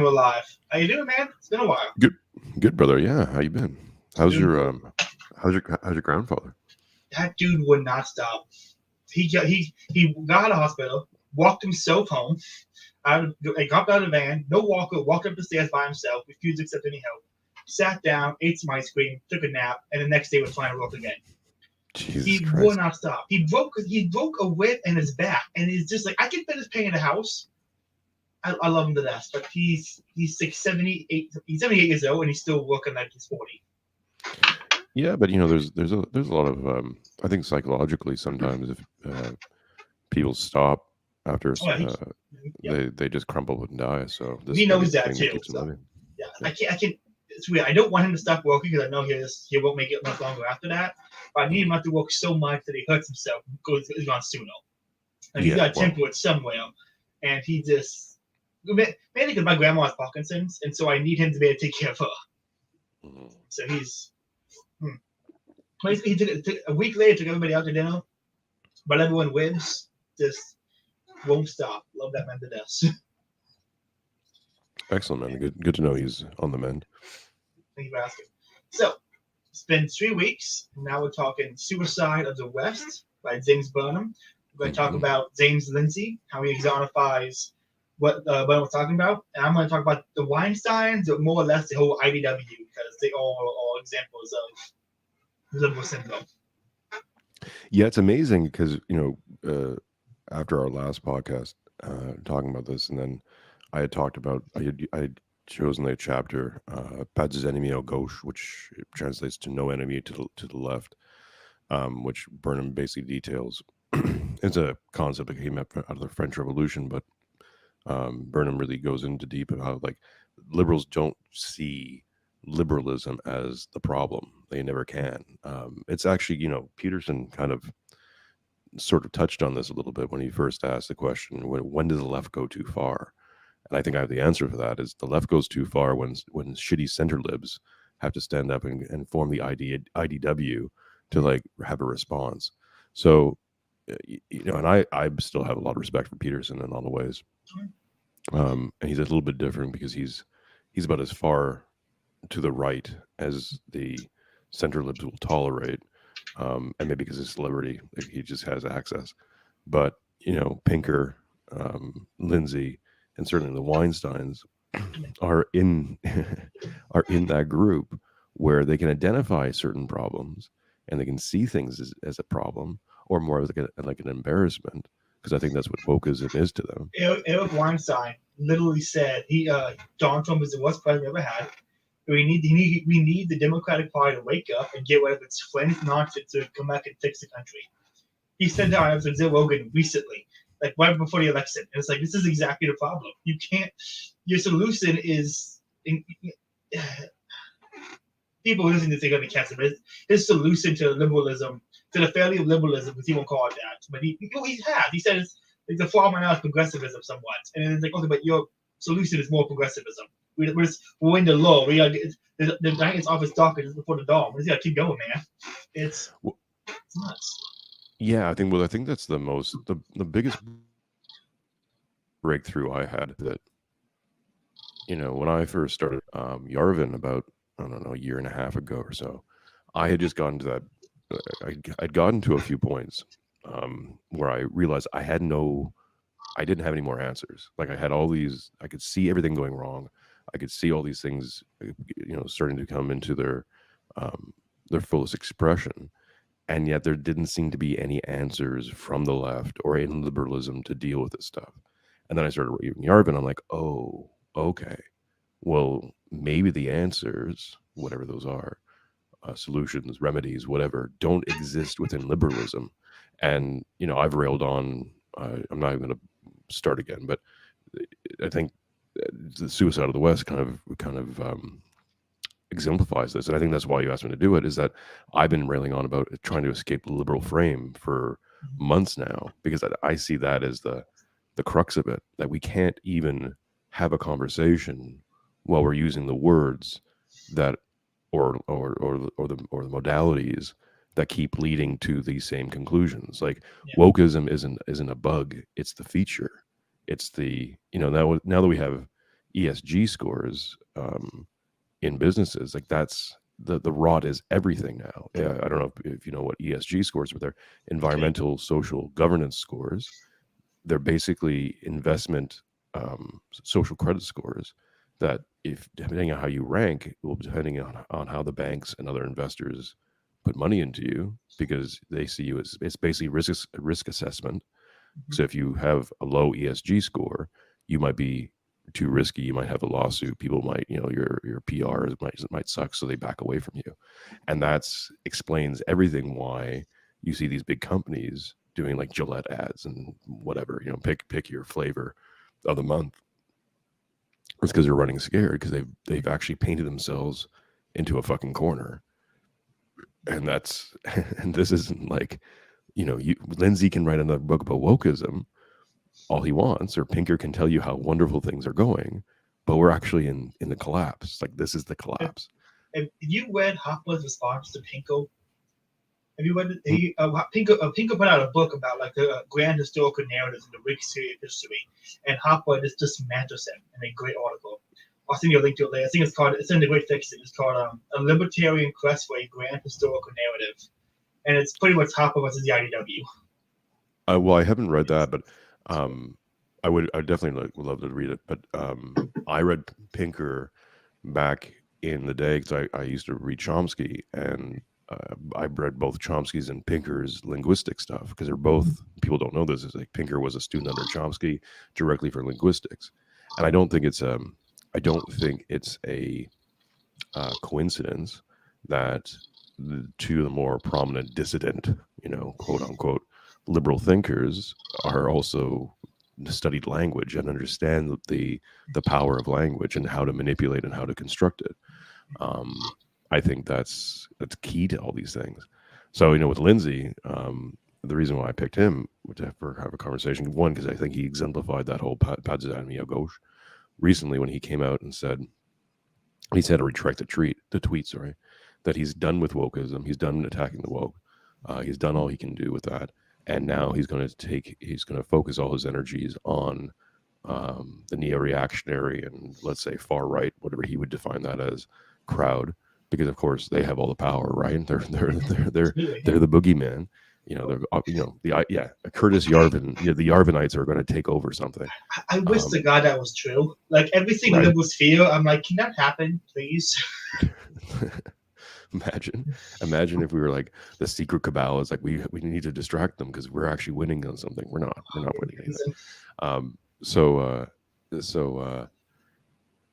we're alive. How you doing, man? It's been a while. Good, brother. Yeah, how you been? How's your grandfather? That dude would not stop. He got out of the hospital, walked himself home. I got out of the van, no walker, walked up the stairs by himself, refused to accept any help. Sat down, ate some ice cream, took a nap, and the next day was trying to walk again. Jesus Christ. Would not stop. He broke a rib in his back, and he's just like, I can finish paying the house. I love him to death, but he's 78 years old, and he's still working like he's 40. Yeah, but there's a lot of I think psychologically sometimes if people stop after they just crumple and die. So he knows that too. So, yeah, I can't. It's weird. I don't want him to stop working because I know he won't make it much longer after that. But I need him not to work so much that he hurts himself and goes on Suno. Like he's got a template somewhere, and he just mainly because my grandma has Parkinson's, and so I need him to be able to take care of her. Mm-hmm. So he took a week later, took everybody out to dinner, but everyone wins. Just won't stop. Love that man to death. Excellent, man. Good to know he's on the mend. Thank you for asking. So, it's been 3 weeks. Now we're talking Suicide of the West by James Burnham. We're going to talk about James Lindsay, how he exonifies what Burnham was talking about. And I'm going to talk about the Weinsteins, or more or less the whole IDW, because they all are examples of liberal syndrome. Yeah, it's amazing because, after our last podcast, talking about this, and then I had talked about, I had chosen the chapter, Pas des ennemis à gauche, which translates to no enemy to the left, which Burnham basically details. It's a concept that came out of the French Revolution, but Burnham really goes into deep about how, like, liberals don't see liberalism as the problem. They never can. It's actually, Peterson kind of sort of touched on this a little bit when he first asked the question, when does the left go too far? And I think I have the answer for that, is the left goes too far when shitty center libs have to stand up and form the IDW to, like, have a response. So, and I still have a lot of respect for Peterson in a lot of ways. And he's a little bit different because he's about as far to the right as the center libs will tolerate. And maybe because he's a celebrity, he just has access. But, Pinker, Lindsay, and certainly the Weinsteins are in that group where they can identify certain problems and they can see things as a problem or more like an embarrassment, because I think that's what wokeism is to them. Eric Weinstein literally said Donald Trump is the worst president we ever had. We need the Democratic Party to wake up and get rid of its fringe nonsense to come back and fix the country. He said that on Joe Rogan recently, like right before the election. And it's like, this is exactly the problem. You can't. Your solution is people listening to this are going to catch it. His solution to liberalism, to the failure of liberalism, because he won't call it that, but he said it's a flaw now is progressivism somewhat, and it's like, okay, but your solution is more progressivism. We're in the law. We got the Giants office docket is before the dawn. We just got to keep going, man. It's nuts. Yeah, I think that's the biggest breakthrough I had. That, when I first started Yarvin about, I don't know, a year and a half ago or so, I had just gotten to that. I'd gotten to a few points where I realized I didn't have any more answers. Like, I had all these, I could see everything going wrong. I could see all these things, starting to come into their fullest expression. And yet there didn't seem to be any answers from the left or in liberalism to deal with this stuff. And then I started reading Yarvin. I'm like, oh, okay. Well, maybe the answers, whatever those are, solutions, remedies, whatever, don't exist within liberalism. And, I've railed on, I'm not even going to start again, but I think the Suicide of the West kind of exemplifies this. And I think that's why you asked me to do it, is that I've been railing on about trying to escape the liberal frame for months now, because I see that as the crux of it, that we can't even have a conversation while we're using the words that or the modalities that keep leading to these same conclusions. Like, wokeism isn't a bug, it's the feature. It's the, now that we have ESG scores in businesses. Like that's the rod is everything now. I don't know if you know what ESG scores are. They're environmental, social governance scores. They're basically investment social credit scores that, if depending on how you rank, will depending on how the banks and other investors put money into you, because they see you as, it's basically risk assessment. So if you have a low ESG score, you might be too risky. You might have a lawsuit. People might, your PR might suck, so they back away from you. And that's explains everything why you see these big companies doing like Gillette ads and whatever. Pick your flavor of the month. It's because they're running scared, because they've actually painted themselves into a fucking corner. And that's and this isn't like, Lindsay can write another book about wokeism all he wants, or Pinker can tell you how wonderful things are going, but we're actually in the collapse. Like, this is the collapse. Have you read Hopper's response to Pinker? Have you read it? Pinker put out a book about like the grand historical narratives in the rich history of history, and Hopper just dismantles them in a great article. I'll send you a link to it later. I think it's in the Great Fiction. It's called A Libertarian Quest for a Grand Historical Narrative. And it's pretty much Hopper versus the IDW. Well, I haven't read that, but I definitely would love to read it. But I read Pinker back in the day, because I used to read Chomsky, and I read both Chomsky's and Pinker's linguistic stuff, because they're both, people don't know this, is like Pinker was a student under Chomsky directly for linguistics. And I don't think it's a coincidence that the two of the more prominent dissident, quote unquote, liberal thinkers are also studied language and understand the power of language and how to manipulate and how to construct it. I think that's key to all these things. So, with Lindsay, the reason why I picked him to have a conversation, one, because I think he exemplified that whole pas de à gauche recently, when he came out and said, he's had to retract the tweet, that he's done with wokeism. He's done attacking the woke. He's done all he can do with that. And now he's going to focus all his energies on the neo-reactionary and, let's say, far right, whatever he would define that as, crowd, because of course they have all the power, right? They're the boogeyman. Curtis Yarvin. The Yarvinites are going to take over something. I wish to God that was true. Like, everything right. Liberals fear, I'm like, can that happen, please? Imagine if we were like, the secret cabal is like, we need to distract them because we're actually winning on something. We're not winning anything. So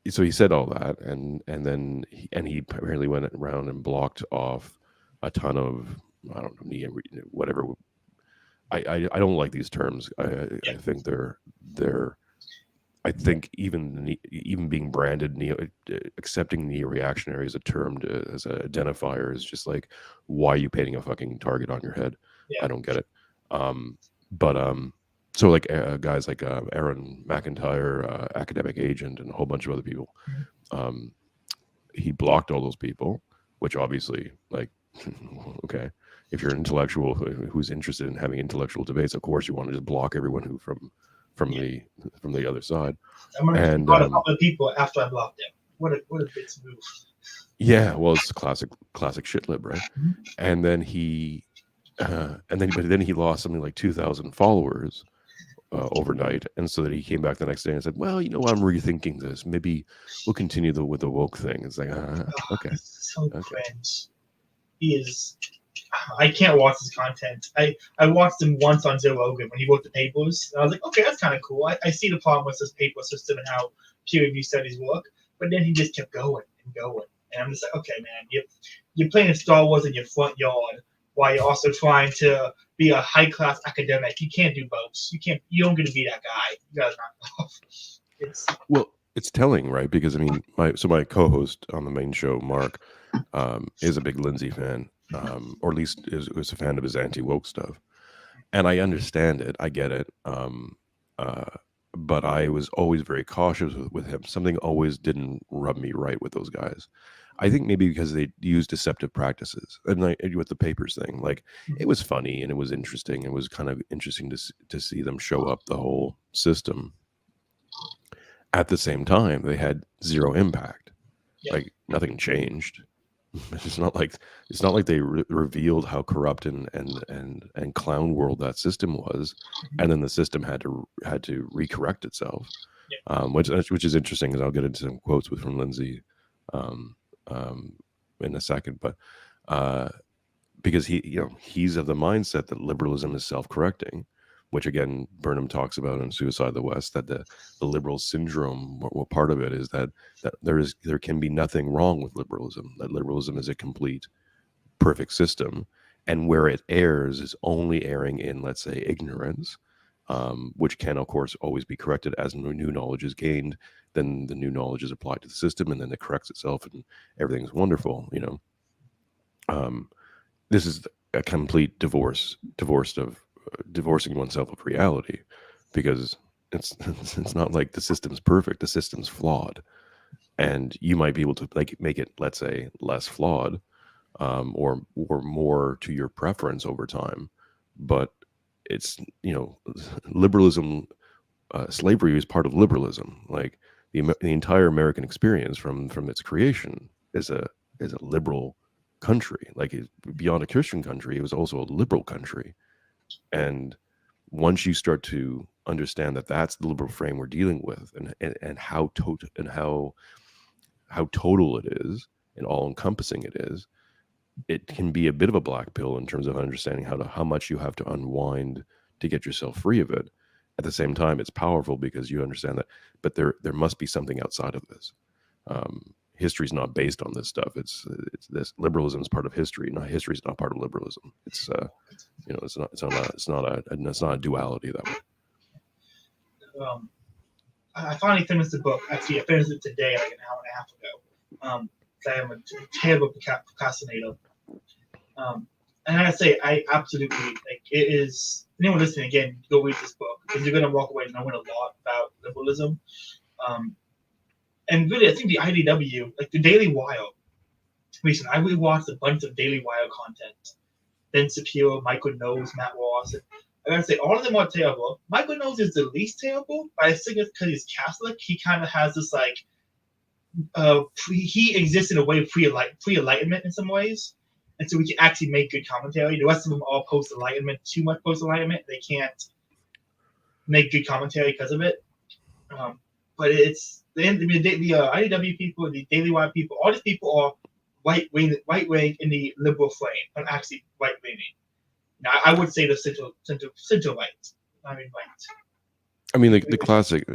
he said all that, and then he apparently went around and blocked off a ton of, I don't know, whatever. I don't like these terms. I think they're I think even being branded accepting neo-reactionary as a term as an identifier is just like, why are you painting a fucking target on your head? Yeah. I don't get it. So like guys like Aaron McIntyre, Academic Agent, and a whole bunch of other people, he blocked all those people, which obviously, like, okay, if you're an intellectual who's interested in having intellectual debates, of course you want to just block everyone who from the other side. I'm gonna block a couple of people after I blocked them. What a bitch move. Yeah, well, it's classic shit lib, right? Mm-hmm. And then but then he lost something like 2,000 followers overnight, and so that he came back the next day and said, "Well, I'm rethinking this. Maybe we'll continue with the woke thing." It's like, okay, so cringe. He is. I can't watch his content. I watched him once on Joe Rogan when he wrote the papers, and I was like, okay, that's kind of cool. I see the problem with this paper system and how peer review studies work, but then he just kept going and going, and I'm just like, okay, man, you're playing Star Wars in your front yard while you're also trying to be a high class academic. You can't do both. You don't get to be that guy. You gotta knock off. Well, it's telling, right? Because I mean, my co-host on the main show, Mark, is a big Lindsay fan. Or at least is a fan of his anti-woke stuff, and I understand it. I get it. But I was always very cautious with him. Something always didn't rub me right with those guys. I think maybe because they use deceptive practices, and with the papers thing, like, it was funny and it was interesting. It was kind of interesting to see them show up the whole system At the same time, they had zero impact. Yeah. Like nothing changed. It's not like they revealed how corrupt and clown world that system was, and then the system had to recorrect itself. Yeah. Which is interesting, because I'll get into some quotes from Lindsay um, in a second, but because he's of the mindset that liberalism is self-correcting, which again Burnham talks about in Suicide of the West, that the liberal syndrome, what part of it is that there can be nothing wrong with liberalism, that liberalism is a complete perfect system, and where it errs is only erring in, let's say, ignorance, which can of course always be corrected as new knowledge is gained. Then the new knowledge is applied to the system, and then it corrects itself, and everything's wonderful. This is a complete divorcing oneself of reality, because it's not like the system's perfect. The system's flawed, and you might be able to make it, let's say, less flawed, or more to your preference over time. But it's liberalism, slavery is part of liberalism. Like the entire American experience from its creation is a liberal country. Like beyond a Christian country, it was also a liberal country. And once you start to understand that that's the liberal frame we're dealing with, and how total it is and all encompassing it is, it can be a bit of a black pill in terms of understanding how much you have to unwind to get yourself free of it. At the same time, it's powerful because you understand that, but there must be something outside of this. History is not based on this stuff. It's this liberalism is part of history. Not history is not part of liberalism. It's it's not a duality that way. I finally finished the book. Actually, I finished it today, like an hour and a half ago. I am a terrible procrastinator. And I say, I absolutely, like, it is, anyone listening, again, go read this book, because you're going to walk away knowing a lot about liberalism. And really, I think the IDW, like the Daily Wire, recently, I rewatched a bunch of Daily Wire content. Ben Shapiro, Michael Knowles, Matt Ross. And I gotta say, all of them are terrible. Michael Knowles is the least terrible, but I think it's because he's Catholic. He kind of has this, like, he exists in a way of pre-enlightenment in some ways. And so we can actually make good commentary. The rest of them are post-enlightenment, too much post-enlightenment. They can't make good commentary because of it. But it's the IDW people, the Daily Wire people, all these people are right wing in the liberal frame, and actually right wing. Now, I would say the center right. I mean, right. I mean, the classic.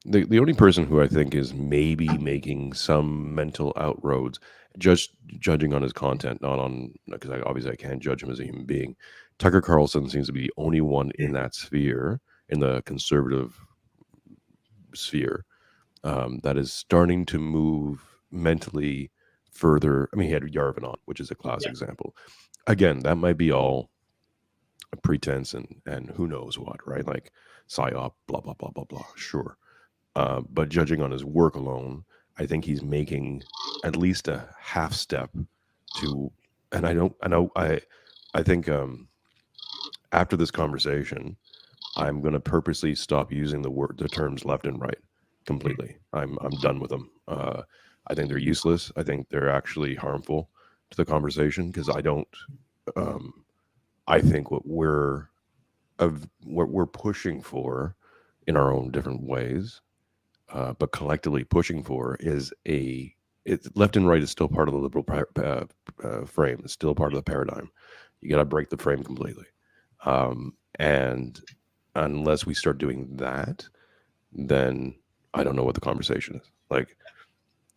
The only person who I think is maybe making some mental outroads, judging on his content, not on, because obviously I can't judge him as a human being. Tucker Carlson seems to be the only one in that sphere, in the conservative sphere, that is starting to move mentally further. I mean, he had Yarvin on, which is a classic example. Again, that might be all a pretense and who knows what, right? Like psyop, blah blah blah blah blah. Sure. But judging on his work alone, I think he's making at least a half step to. And I think after this conversation, I'm going to purposely stop using the terms left and right completely. I'm done with them. I think they're useless. I think they're actually harmful to the conversation, because I don't. I think what we're pushing for in our own different ways, but collectively pushing for, is left and right is still part of the liberal frame. It's still part of the paradigm. You got to break the frame completely. And unless we start doing that, then I don't know what the conversation is. Like,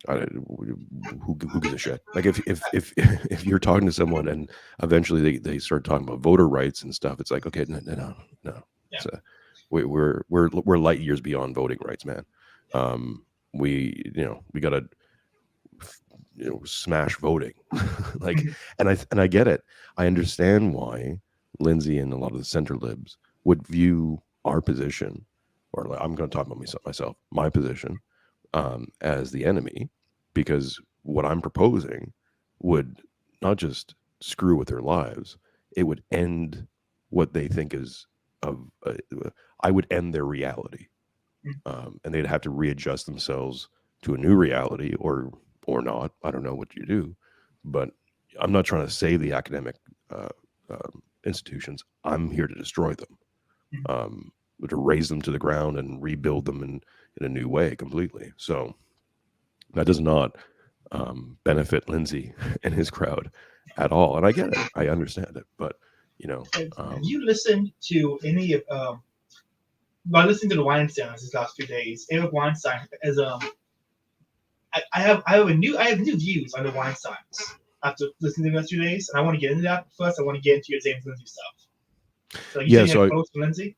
who gives a shit? Like if you're talking to someone and eventually they start talking about voter rights and stuff, it's like, okay, no. Yeah. So we're light years beyond voting rights, man. We gotta smash voting. Like, and I get it. I understand why Lindsay and a lot of the center libs would view our position, or I'm going to talk about myself, my position, as the enemy, because what I'm proposing would not just screw with their lives, it would end what they think is I would end their reality. and they'd have to readjust themselves to a new reality, or not. I don't know what you do, but I'm not trying to save the academic institutions. I'm here to destroy them, to raise them to the ground and rebuild them in a new way completely. So that does not benefit Lindsay and his crowd at all. And I get it. I understand it. But, Have you listened to any of by listening to the Weinstein these last few days? Eric Weinstein is I have new views on the Weinsteins after listening to the last few days, and I want to get into that. First, I want to get into your James Lindsay stuff. So you said you had quotes from Lindsay?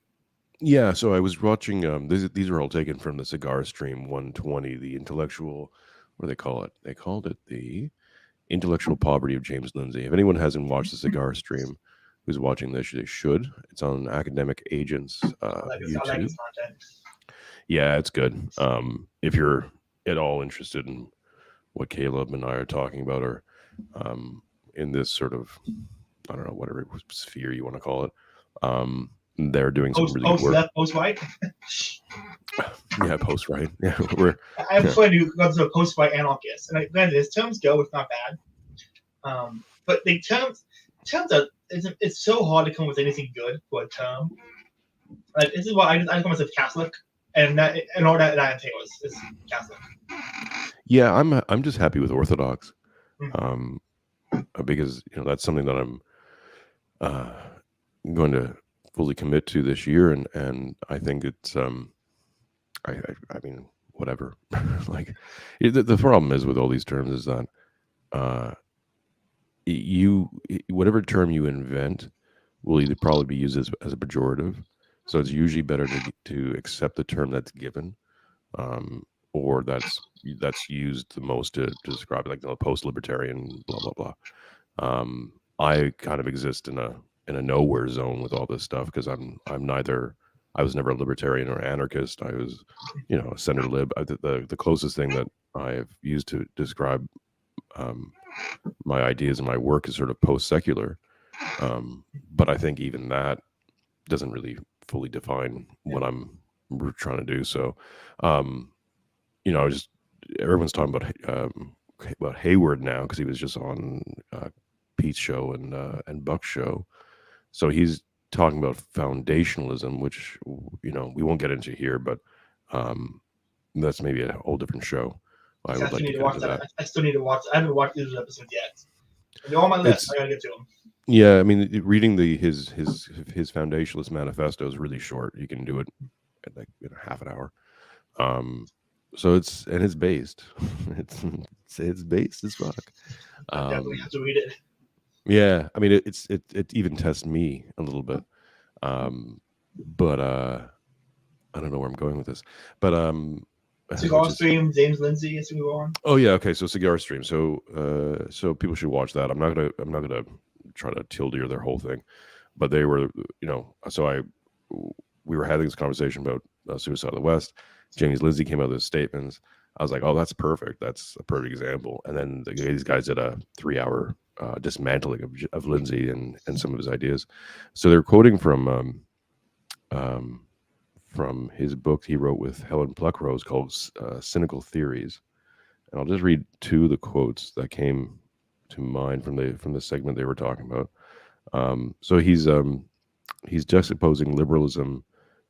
Yeah, so I was watching. These are all taken from the Cigar Stream 120, the intellectual. What do they call it? They called it the intellectual poverty of James Lindsay. If anyone hasn't watched the Cigar Stream, who's watching this, they should. It's on Academic Agents YouTube. I like his content. Yeah, it's good. If you're at all interested in what Caleb and I are talking about, or in this sort of, I don't know, whatever sphere you want to call it, they're doing some really good work. Left, post right. Yeah, post right. Yeah, I have a friend who goes to a post right anarchist, and granted, his terms go, it's not bad. But the terms are, it's so hard to come up with anything good for a term. Like, this is why I call myself Catholic, and all that entails is Catholic. Yeah, I'm just happy with Orthodox, because that's something that I'm going to fully commit to this year, and I think it's I mean, whatever. Like, the problem is with all these terms is that whatever term you invent will either probably be used as a pejorative. So it's usually better to accept the term that's given, or that's used the most to describe, like, post-libertarian, blah blah blah. I kind of exist in a nowhere zone with all this stuff, because I'm neither. I was never a libertarian or anarchist. I was, a center lib. The closest thing that I've used to describe my ideas and my work is sort of post-secular. But I think even that doesn't really fully define what I'm trying to do. So, everyone's talking about Hayward now, because he was just on Pete's show and Buck's show. So he's talking about foundationalism, which we won't get into here, but that's maybe a whole different show. I would like to watch that. I still need to watch. I haven't watched these episodes yet. They're on my list. I gotta get to them. Yeah, I mean, reading his foundationalist manifesto is really short. You can do it at like half an hour. So it's based. it's based as fuck. I definitely have to read it. Yeah, I mean, it even tests me a little bit. But I don't know where I'm going with this. But Cigar Stream, James Lindsay, as we go on. Oh yeah, okay. So Cigar Stream. So people should watch that. I'm not gonna try to tilde their whole thing, but they were, So we were having this conversation about Suicide of the West. James Lindsay came out with his statements. I was like, oh, that's perfect. That's a perfect example. And then these guys did a 3-hour dismantling of Lindsay and some of his ideas. So they're quoting from his book he wrote with Helen Pluckrose called Cynical Theories. And I'll just read 2 of the quotes that came to mind from the segment they were talking about. So he's juxtaposing liberalism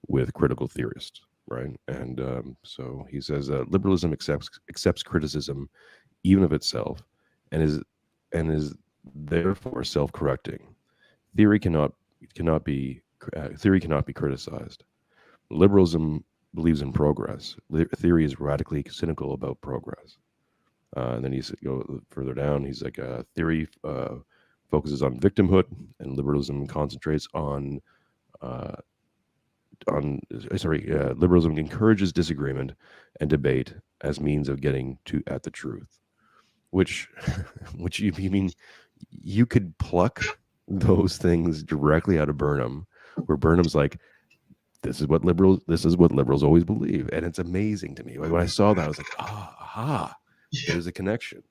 with critical theorists, right? And so he says that liberalism accepts criticism even of itself, and is therefore self-correcting. Theory cannot be criticized. Liberalism believes in progress. Theory is radically cynical about progress. And then he's go further down. He's like, theory focuses on victimhood, and liberalism concentrates on liberalism encourages disagreement and debate as means of getting at the truth. Which you mean you could pluck those things directly out of Burnham, where Burnham's like, this is what liberals always believe, and it's amazing to me. Like, when I saw that, I was like, aha, there's a connection,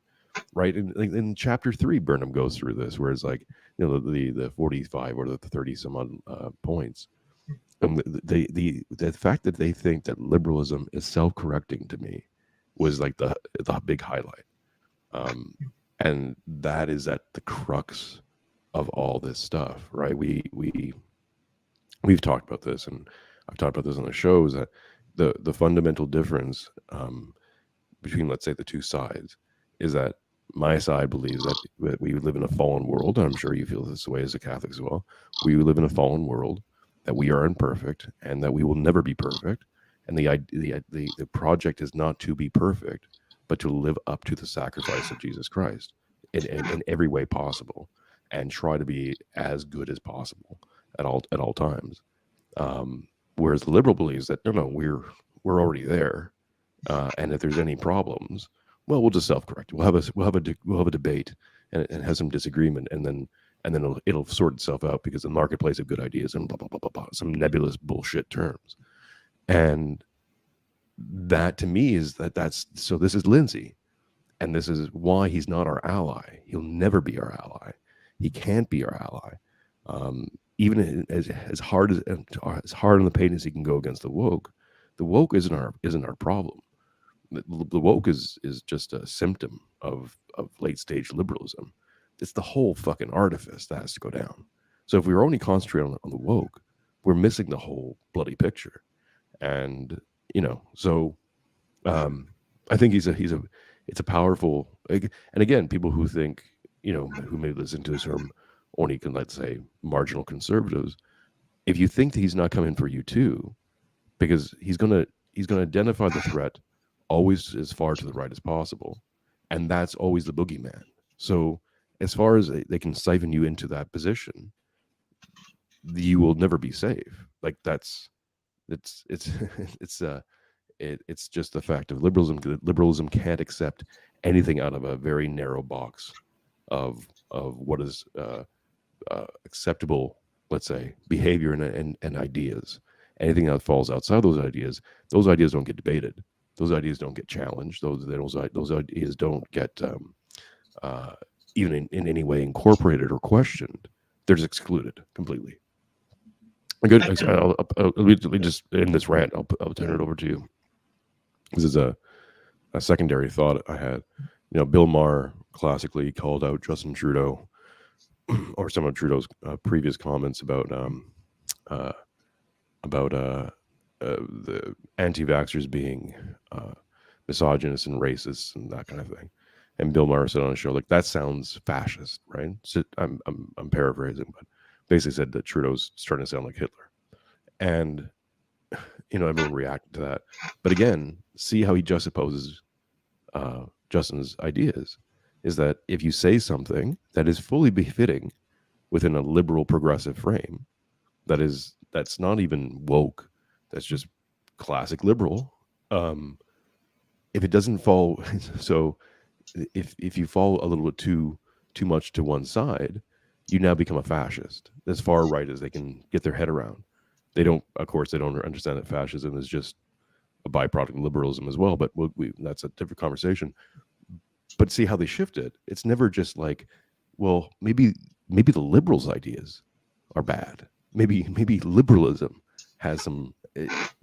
right? In chapter 3, Burnham goes through this, where it's like, the 45 or the 30 some odd points, The fact that they think that liberalism is self-correcting to me was like the big highlight. And that is at the crux of all this stuff, right? We've talked about this, and I've talked about this on the shows, that the fundamental difference between, let's say, the two sides is that my side believes that we live in a fallen world, and I'm sure you feel this way as a Catholic as well. We live in a fallen world, that we are imperfect, and that we will never be perfect. And the project is not to be perfect, but to live up to the sacrifice of Jesus Christ in every way possible, and try to be as good as possible at all times. Whereas the liberal believes that no, we're already there, and if there's any problems, well, we'll just self-correct. We'll have a debate and have some disagreement, and then it'll sort itself out, because the marketplace of good ideas and blah blah blah blah blah, some nebulous bullshit terms. And that to me is that's so. This is Lindsay, and this is why he's not our ally. He'll never be our ally. He can't be our ally. Even as hard on the paint as he can go against the woke isn't our problem. The woke is just a symptom of late stage liberalism. It's the whole fucking artifice that has to go down. So if we were only concentrating on the woke, we're missing the whole bloody picture. And so I think it's a powerful. And again, people who think who may listen to this from only, let's say, marginal conservatives, if you think that he's not coming for you too, because he's gonna identify the threat always as far to the right as possible, and that's always the boogeyman. So as far as they can siphon you into that position, you will never be safe. Like it's just the fact of liberalism. Liberalism can't accept anything out of a very narrow box of what is acceptable, let's say, behavior and ideas. Anything that falls outside those ideas don't get debated. Those ideas don't get challenged. Those ideas don't get even in any way incorporated or questioned. They're just excluded completely. Good. Let me just end this rant. I'll turn it over to you. This is a secondary thought I had. Bill Maher classically called out Justin Trudeau, or some of Trudeau's previous comments about the anti-vaxxers being misogynist and racist and that kind of thing. And Bill Maher said on a show, like, that sounds fascist, right? So I'm paraphrasing, but basically said that Trudeau's starting to sound like Hitler. And everyone reacted to that. But again, see how he juxtaposes Justin's ideas, is that if you say something that is fully befitting within a liberal progressive frame, that's not even woke, that's just classic liberal, if it doesn't fall, so if you fall a little bit too much to one side, you now become a fascist, as far right as they can get their head around. They don't understand that fascism is just a byproduct of liberalism as well, but that's a different conversation. But see how they shift it. It's never just like, well, maybe the liberals' ideas are bad. Maybe liberalism has some.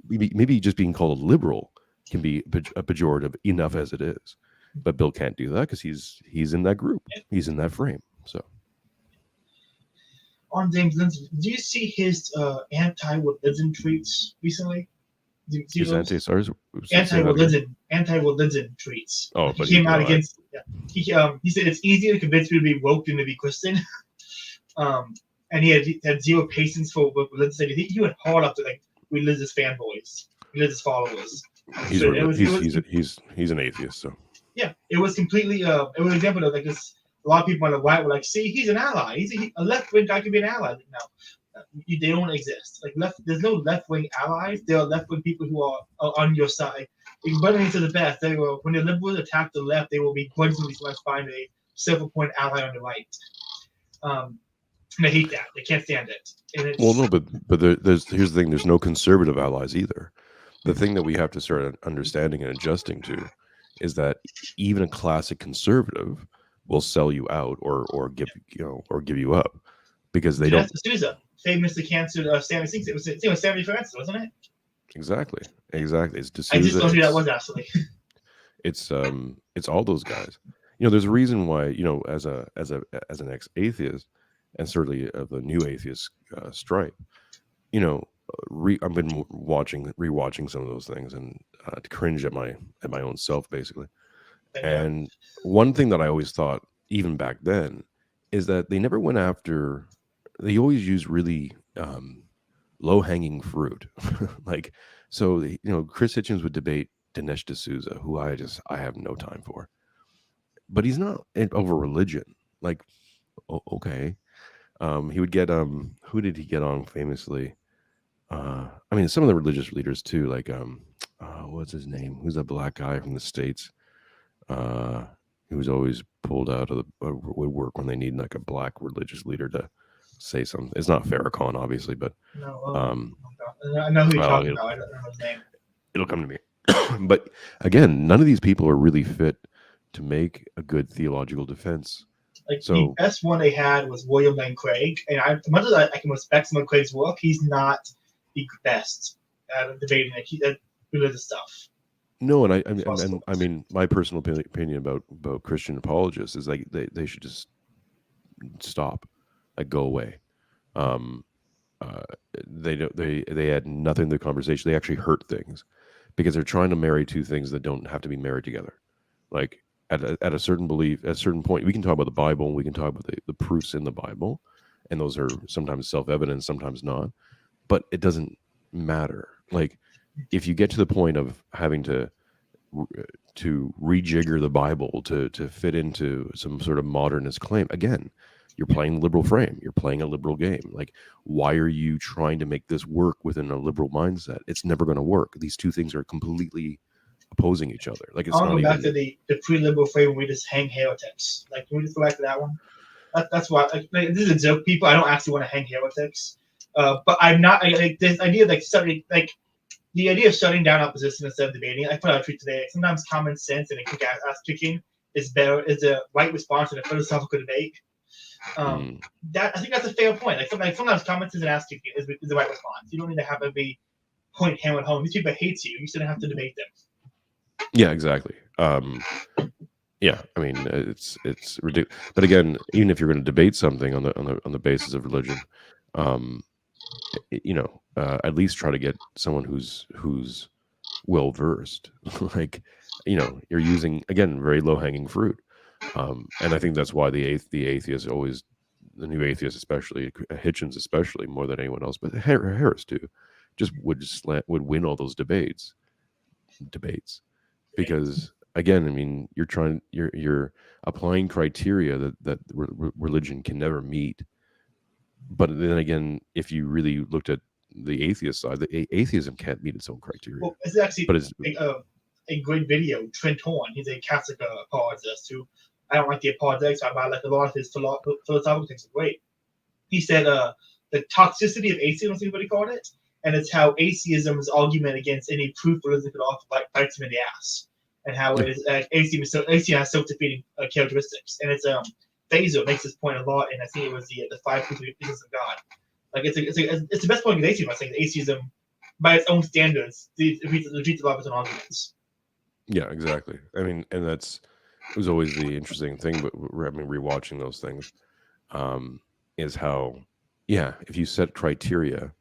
Maybe just being called a liberal can be a pejorative enough as it is. But Bill can't do that because he's in that group. He's in that frame. So. On James Lindsay, do you see his anti-religion tweets recently? His anti-religion tweets. Oh, but he came out against. Yeah, he said it's easier to convince people to be woke than to be Christian. And he had zero patience for religious. He went hard after like religious fanboys, religious followers. He's an atheist, so. Yeah, it was completely. It was an example of like this. A lot of people on the right were like, "See, he's an ally. He's a left-wing guy can be an ally." No, they don't exist. Like there's no left-wing allies. There are left-wing people who are on your side. Burnham to the best. When the liberals attack the left, they will be grudgingly find a silver-point ally on the right. And they hate that. They can't stand it. Well, no, but here's the thing. There's no conservative allies either. The thing that we have to start understanding and adjusting to is that even a classic conservative will sell you out or give you up because they don't. famously canceled Sammy Sings. It was Sammy Francis, wasn't it? Exactly. It's I just don't D'Souza. know who that was actually. It's all those guys. You know, there's a reason why, you know, as an ex-atheist, and certainly of the new atheist stripe, you know, I've been rewatching some of those things, and to cringe at my own self, basically. And one thing that I always thought, even back then, is that they never went after. They always used really low-hanging fruit, like, so. You know, Chris Hitchens would debate Dinesh D'Souza, who I have no time for, but he's not over religion. Like, okay, he would get who did he get on famously? I mean, some of the religious leaders too, like what's his name? Who's that black guy from the States? He was always pulled out of the woodwork when they need like a black religious leader to say something. It's not Farrakhan, obviously, but No, I know who you're talking about. I don't know his name. It'll come to me. But again, none of these people are really fit to make a good theological defense. Like, so, the best one they had was William Lane Craig, and as much as I can respect some of Craig's work, he's not the best at debating religious stuff. No, and I mean, my personal opinion about Christian apologists is like they should just stop, like go away. They add nothing to the conversation. They actually hurt things because they're trying to marry two things that don't have to be married together. Like at a certain belief, at a certain point, we can talk about the Bible and we can talk about the proofs in the Bible, and those are sometimes self-evident, sometimes not. But it doesn't matter. Like, if you get to the point of having to rejigger the Bible to fit into some sort of modernist claim, again, you're playing liberal frame. You're playing a liberal game. Like, why are you trying to make this work within a liberal mindset? It's never going to work. These two things are completely opposing each other. Like, it's I'll not go back even... to the pre-liberal frame where we just hang heretics. Like, can we just go back to that one? That's why, like, this is a joke, people. I don't actually want to hang heretics. But I'm not, like, this idea of, like, studying, like, the idea of shutting down opposition instead of debating. I put out a tweet today. Sometimes common sense and a quick ass kicking is the right response in a philosophical debate. That, I think that's a fair point. Like, sometimes common sense and ass kicking is the right response. You don't need to have every point hammered home. These people hate you. You shouldn't have to debate them. Yeah, exactly. Yeah, I mean, it's ridiculous. But again, even if you're going to debate something on the basis of religion, you know, at least try to get someone who's well versed. Like, you know, you're using, again, very low hanging fruit, and I think that's why the atheists always, the new atheists especially, Hitchens especially, more than anyone else, but Harris too, just would win all those debates because, again, I mean, you're applying criteria that religion can never meet. But then again, if you really looked at the atheist side, the atheism can't meet its own criteria. Well, it's actually a great video. Trent Horn, he's a Catholic apologist who, I don't like the apologetics, but I like a lot of his philosophical things are great. He said the toxicity of atheism is what he called it, and it's how atheism's argument against any proof religion could offer bites him in the ass, and how it is atheism has self-defeating characteristics, and it's Faisal makes this point a lot, and I think it was the 5 proofs of God. Like, it's the best point of atheism. I think atheism, by its own standards, defeats a lot of its own arguments. Yeah, exactly. I mean, and it was always the interesting thing. But I mean, rewatching those things, is how, yeah, if you set criteria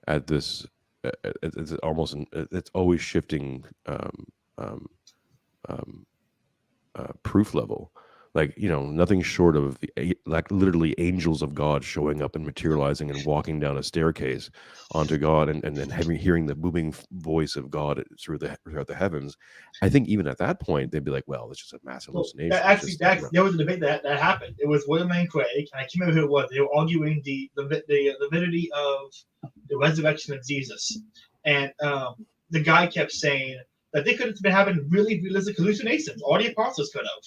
at this, it's always shifting proof level. Like, you know, nothing short of like literally angels of God showing up and materializing and walking down a staircase onto God, and then hearing the booming voice of God throughout the heavens. I think even at that point they'd be like, well, it's just a mass hallucination. There was a debate that happened. It was William Lane Craig, and I can't remember who it was. They were arguing the validity of the resurrection of Jesus, and the guy kept saying that they could have been having really realistic hallucinations. All the apostles could have.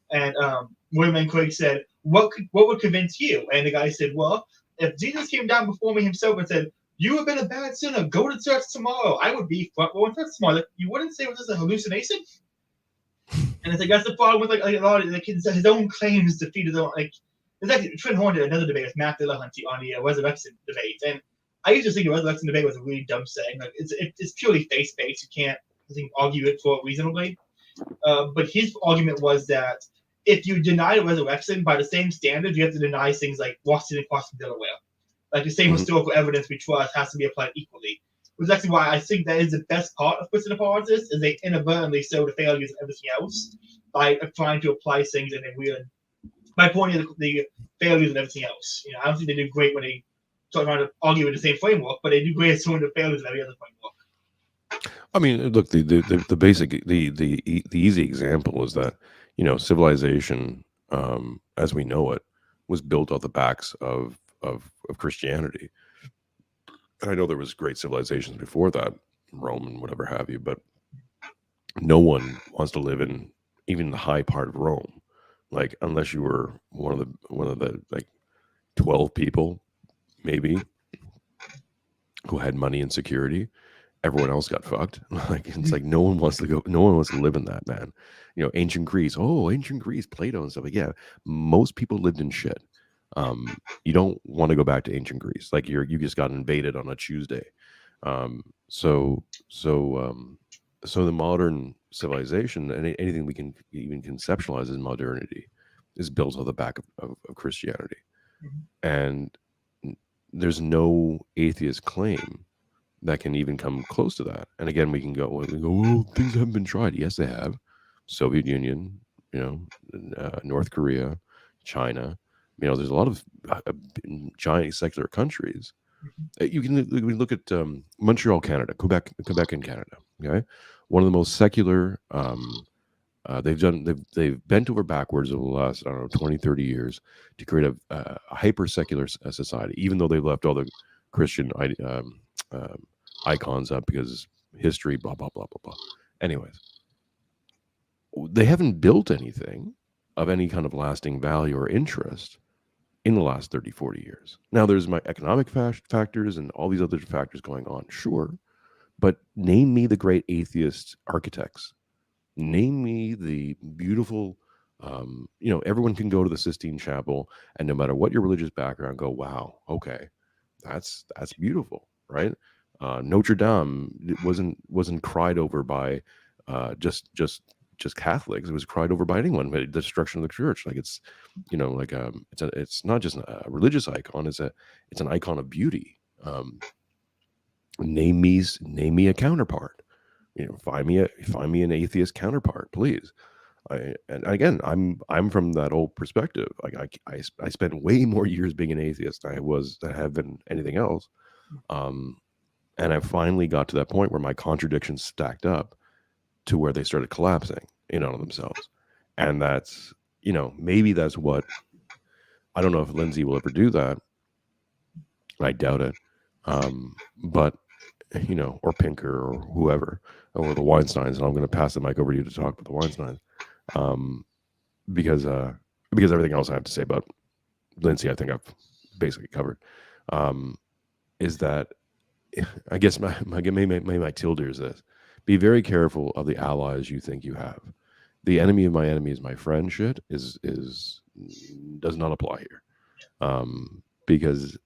And William Lane Craig said, what would convince you? And the guy said, well, if Jesus came down before me himself and said, you have been a bad sinner, go to church tomorrow, I would be front row in church tomorrow. Like, you wouldn't say it was just a hallucination? And it's like, that's the problem with like a lot of his own claims defeated. Like, There's actually Trent Horn did another debate with Matt Dillahunty on the resurrection debate, and I used to think the resurrection debate was a really dumb saying. Like it's purely face based. You can't, I think, argue it for reasonably. But his argument was that if you deny the resurrection by the same standard, you have to deny things like Washington crossing Delaware. Like the same historical evidence we trust has to be applied equally. Which is actually why I think that is the best part of Christian apologists, is they inadvertently show the failures of everything else by trying to apply things and by pointing at the failures of everything else. I don't think they do great when they start trying to argue with the same framework, but they do great at showing the failures of every other framework. I mean, look, the basic, the easy example is that, civilization, as we know it, was built on the backs of Christianity. And I know there was great civilizations before that, Rome and whatever have you, but no one wants to live in even the high part of Rome, like unless you were one of the like 12 people, maybe, who had money and security. Everyone else got fucked. Like it's like no one wants to live in that, man. Ancient Greece. Oh, ancient Greece, Plato and stuff. Like, yeah, most people lived in shit. You don't want to go back to ancient Greece. Like you just got invaded on a Tuesday. So the modern civilization and anything we can even conceptualize as modernity is built on the back of Christianity. And there's no atheist claim that can even come close to that. And again, we go, well, things haven't been tried. Yes, they have. Soviet Union, North Korea, China. There's a lot of giant secular countries. We look at Montreal, Canada, Quebec in Canada. Okay, one of the most secular. They've bent over backwards over the last 20, 30 years to create a hyper secular society. Even though they've left all the Christian icons up because history, blah blah blah blah blah. Anyways, they haven't built anything of any kind of lasting value or interest in the last 30, 40 years. Now, there's my economic factors and all these other factors going on, sure. But name me the great atheist architects. Name me the beautiful, everyone can go to the Sistine Chapel and no matter what your religious background, go, wow, okay, that's beautiful, right? Notre Dame wasn't cried over by just Catholics. It was cried over by anyone. But the destruction of the church, like it's not just a religious icon. It's an icon of beauty. Name me a counterpart. Find me an atheist counterpart, please. And again, I'm from that old perspective. Like I spent way more years being an atheist than I have been anything else. And I finally got to that point where my contradictions stacked up to where they started collapsing in on themselves. And that's, maybe that's what, I don't know if Lindsay will ever do that. I doubt it. But, or Pinker or whoever, or the Weinsteins. And I'm going to pass the mic over to you to talk about the Weinsteins. Because everything else I have to say about Lindsay, I think I've basically covered. Is that, I guess maybe my tilde is this: be very careful of the allies you think you have. The enemy of my enemy is my friend shit does not apply here, because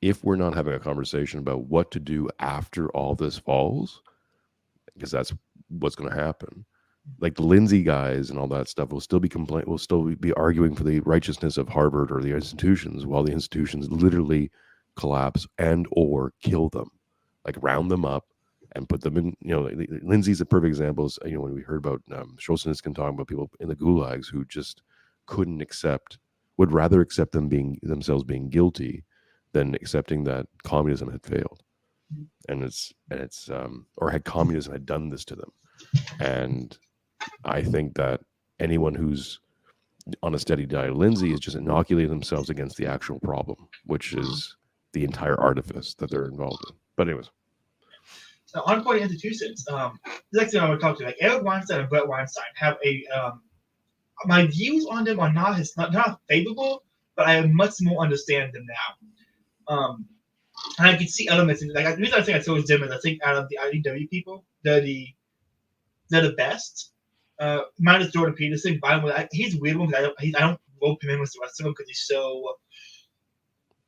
if we're not having a conversation about what to do after all this falls, because that's what's going to happen. Like the Lindsay guys and all that stuff will still be arguing for the righteousness of Harvard or the institutions, while the institutions literally collapse and or kill them, like round them up and put them in. Lindsay's a perfect example. When we heard about Scholzenskin talking about people in the gulags who just would rather accept themselves being guilty than accepting that communism had failed, and communism had done this to them. And I think that anyone who's on a steady diet of Lindsay is just inoculating themselves against the actual problem, which is the entire artifice that they're involved in. But anyways. So on point institutions, the next thing I want to talk to, like Eric Weinstein and Brett Weinstein, have my views on them are not favorable, but I have much more understand them now. And I can see elements in, like, the reason I think I chose them is I think out of the IDW people, they're the best. minus Jordan Peterson. He's a weird one because I don't rope him in with the rest of them because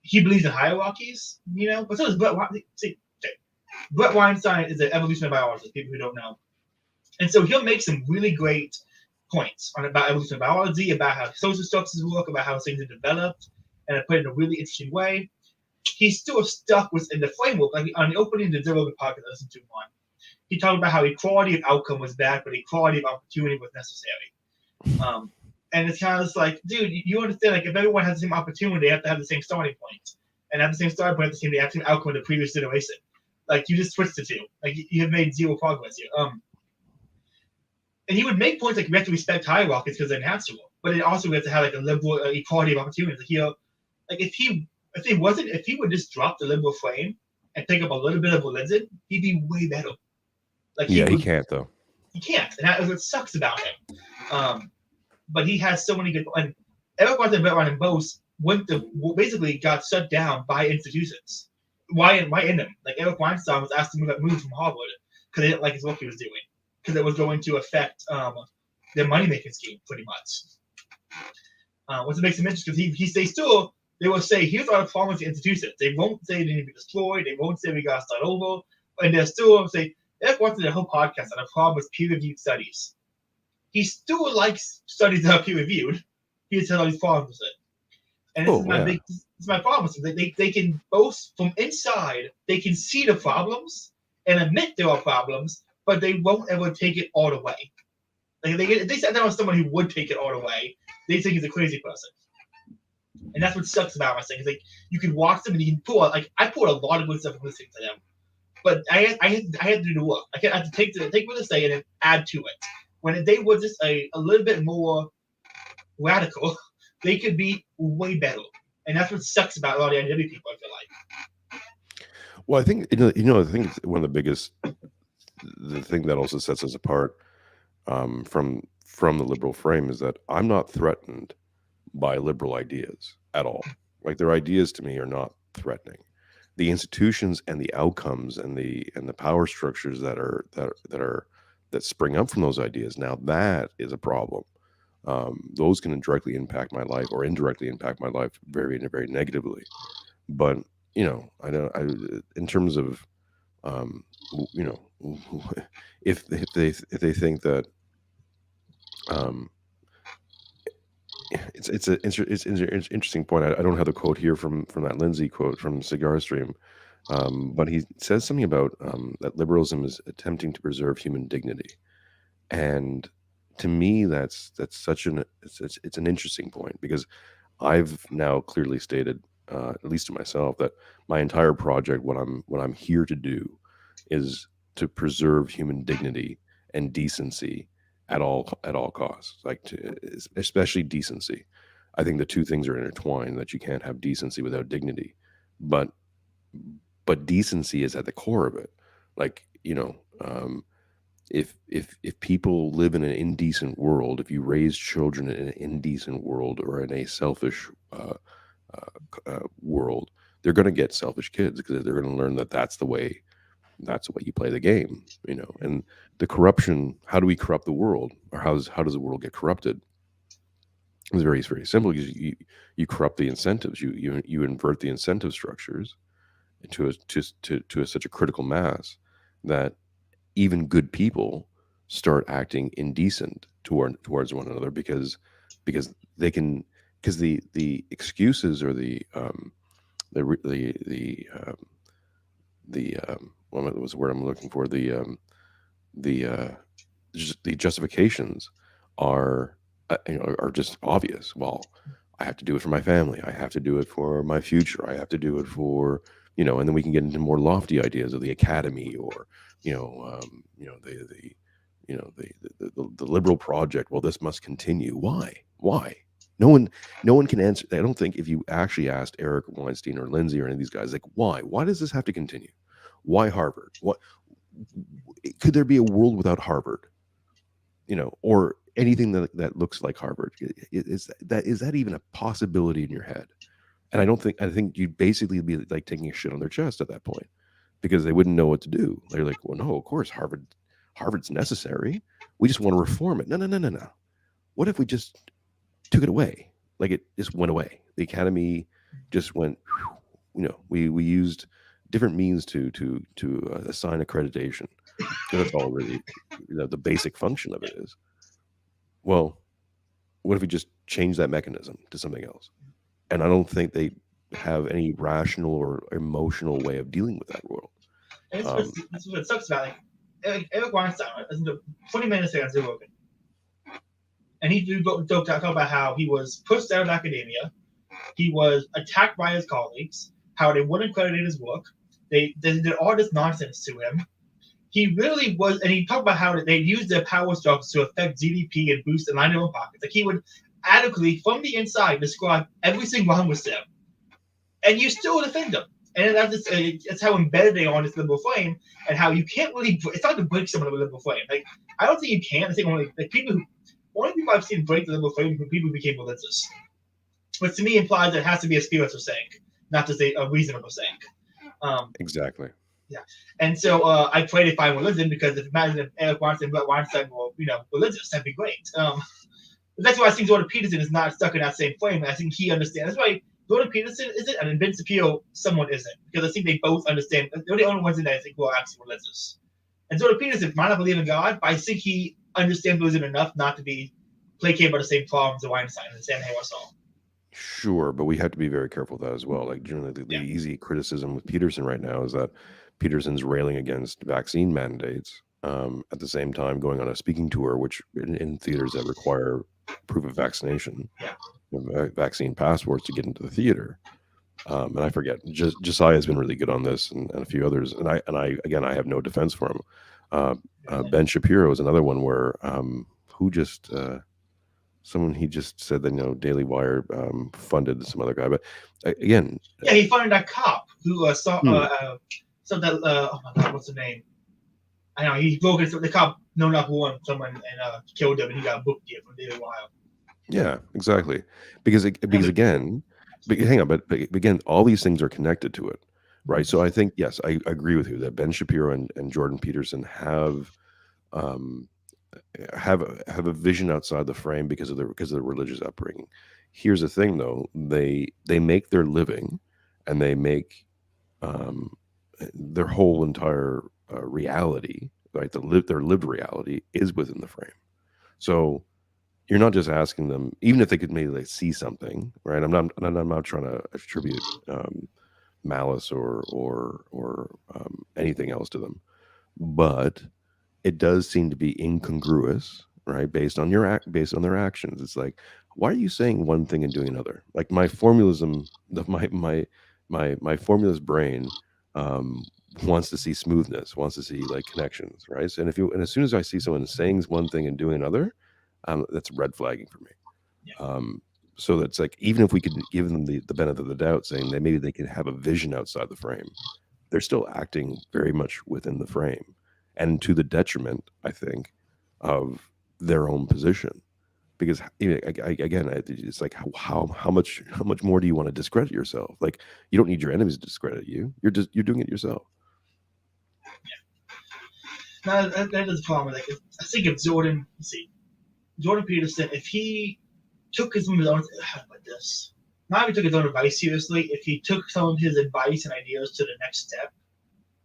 he believes in hierarchies, But so does Brett Weinstein. See, Brett Weinstein is an evolutionary biologist. People who don't know, and so he'll make some really great points about evolutionary biology, about how social structures work, about how things are developed, and I put it in a really interesting way. He's still stuck within the framework. Like on the opening of the Zero podcast I listened to one, he talked about how equality of outcome was bad, but equality of opportunity was necessary. And it's kind of just like, dude, you understand, like, if everyone has the same opportunity, they have to have the same starting point. And have the same starting point at the same, they have the same outcome of the previous generation. Like, you just switched the two. Like, you have made zero progress here. And he would make points like we have to respect hierarchies because they're natural, but it also we have to have like a liberal equality of opportunities. Like if he would just drop the liberal frame and pick up a little bit of religion, he'd be way better. Like he can't though. He can't, and that's what sucks about him. But he has so many good. And Eric Weinstein and both basically got shut down by institutions. Why in them? Like Eric Weinstein was asked to move from Harvard because they didn't like his work he was doing. Because it was going to affect their money-making scheme, pretty much. Which makes him interesting, because they will say, here's all the problems with the institutions. They won't say they need to be destroyed. They won't say we got to start over. And they'll still say, Eric Weinstein did a whole podcast on the problem with peer-reviewed studies. He still likes studies that are peer-reviewed. He just had all these problems with it. And this is my problem. They can both, from inside, they can see the problems and admit there are problems, but they won't ever take it all the way. Like they sat down with someone who would take it all the way, they think he's a crazy person. And that's what sucks about my thing. Is like you can watch them and you can pull out, like I pulled a lot of good stuff from listening to them. But I had to do the work. I had to take what they say and then add to it. When they were just a little bit more radical, they could be way better. And that's what sucks about a lot of the identity people, I feel like. Well, I think I think one of the biggest, the thing that also sets us apart from the liberal frame is that I'm not threatened by liberal ideas at all. Like their ideas to me are not threatening. The institutions and the outcomes and the power structures that spring up from those ideas, now that is a problem. Those can directly impact my life or indirectly impact my life very, very negatively. But in terms of if they think that it's an interesting point. I don't have the quote here from that Lindsay quote from Cigar Stream, but he says something about that liberalism is attempting to preserve human dignity, and to me that's such an interesting point, because I've now clearly stated, at least to myself, that my entire project, what I'm here to do, is to preserve human dignity and decency at all costs, especially decency. I think the two things are intertwined, that you can't have decency without dignity, but decency is at the core of it. Like, if people live in an indecent world, if you raise children in an indecent world or in a selfish world, they're going to get selfish kids, because they're going to learn that that's the way you play the game, and the corruption. How do we corrupt the world, or how does the world get corrupted? It's very, very simple, because you corrupt the incentives, you invert the incentive structures to such a critical mass that even good people start acting indecent towards one another, because the excuses, or what was the word I'm looking for? The justifications are just obvious. Well, I have to do it for my family. I have to do it for my future. I have to do it for, and then we can get into more lofty ideas of the academy, or the liberal project. Well, this must continue. Why? No one can answer. I don't think, if you actually asked Eric Weinstein or Lindsay or any of these guys, like, why does this have to continue? Why Harvard? What could there be a world without Harvard? Or anything that looks like Harvard? Is that even a possibility in your head? And I think you'd basically be like taking a shit on their chest at that point, because they wouldn't know what to do. They're like, well, no, of course Harvard Harvard's necessary. We just want to reform it. No. What if we just took it away? Like it just went away. The academy just went. We used different means to assign accreditation. That's all really the basic function of it is. Well, what if we just change that mechanism to something else? And I don't think they have any rational or emotional way of dealing with that world. And it's what sucks about Eric Weinstein. Right? 20 minutes ago on Zoom Rogan, and he talked about how he was pushed out of academia, he was attacked by his colleagues, how they wouldn't credit his work, they did all this nonsense to him. He really was, and he talked about how they used their power structures to affect GDP and boost and line their own pockets. Like he would adequately, from the inside, describe everything wrong with them, and you still defend them. And that's how embedded they are in this liberal frame, and how you can't really. It's hard to break someone of a liberal frame. Like I don't think you can. I think only people I've seen break the liberal frame are people who became religious, which to me implies that it has to be a spiritual saying, not just a reasonable saying. Exactly. Yeah, and so I pray to find religion because imagine if Eric Weinstein were religious, that'd be great. But that's why I think Jordan Peterson is not stuck in that same frame. I think he understands. That's why Jordan Peterson isn't, and Ben Shapiro somewhat isn't, because I think they both understand. They're the only ones in that I think who are actually religious. And Jordan Peterson might not believe in God, but I think he understands religion enough not to be placated by the same problems of Weinstein and Sam Harris all. Sure, but we have to be very careful with that as well. Like generally, the easy criticism with Peterson right now is that Peterson's railing against vaccine mandates, at the same time going on a speaking tour, which in theaters that require proof of vaccination, vaccine passports to get into the theater. And I forget, Josiah has been really good on this, and a few others. And I again, I have no defense for him. Ben Shapiro is another one where someone he just said that Daily Wire funded some other guy, but again, he funded that cop who saw that oh my God, what's the name? I know he broke it. The cop known enough warned someone and killed him, and he got a book deal from Daily Wire. Yeah, exactly. Because again, hang on, but again, all these things are connected to it, right? So I think yes, I agree with you that Ben Shapiro and Jordan Peterson have a vision outside the frame because of their religious upbringing. Here's the thing, though: they make their living, and they make their whole entire reality, right? Their lived reality is within the frame. So you're not just asking them, even if they could maybe see something, right? I'm not trying to attribute malice or anything else to them, but it does seem to be incongruous, right? Based on their actions. It's like, why are you saying one thing and doing another? Like my formalism, my formulist brain wants to see smoothness, wants to see like connections, right? And as soon as I see someone saying one thing and doing another, that's red flagging for me. So that's like, even if we could give them the benefit of the doubt, saying that maybe they could have a vision outside the frame, they're still acting very much within the frame, and to the detriment, I think, of their own position. Because again, it's like how much more do you want to discredit yourself? Like, you don't need your enemies to discredit you. You're doing it yourself. Yeah. No, that is the problem. Like, I think if Jordan Peterson, if he took his own, how about this? Not if he took his own advice seriously, if he took some of his advice and ideas to the next step,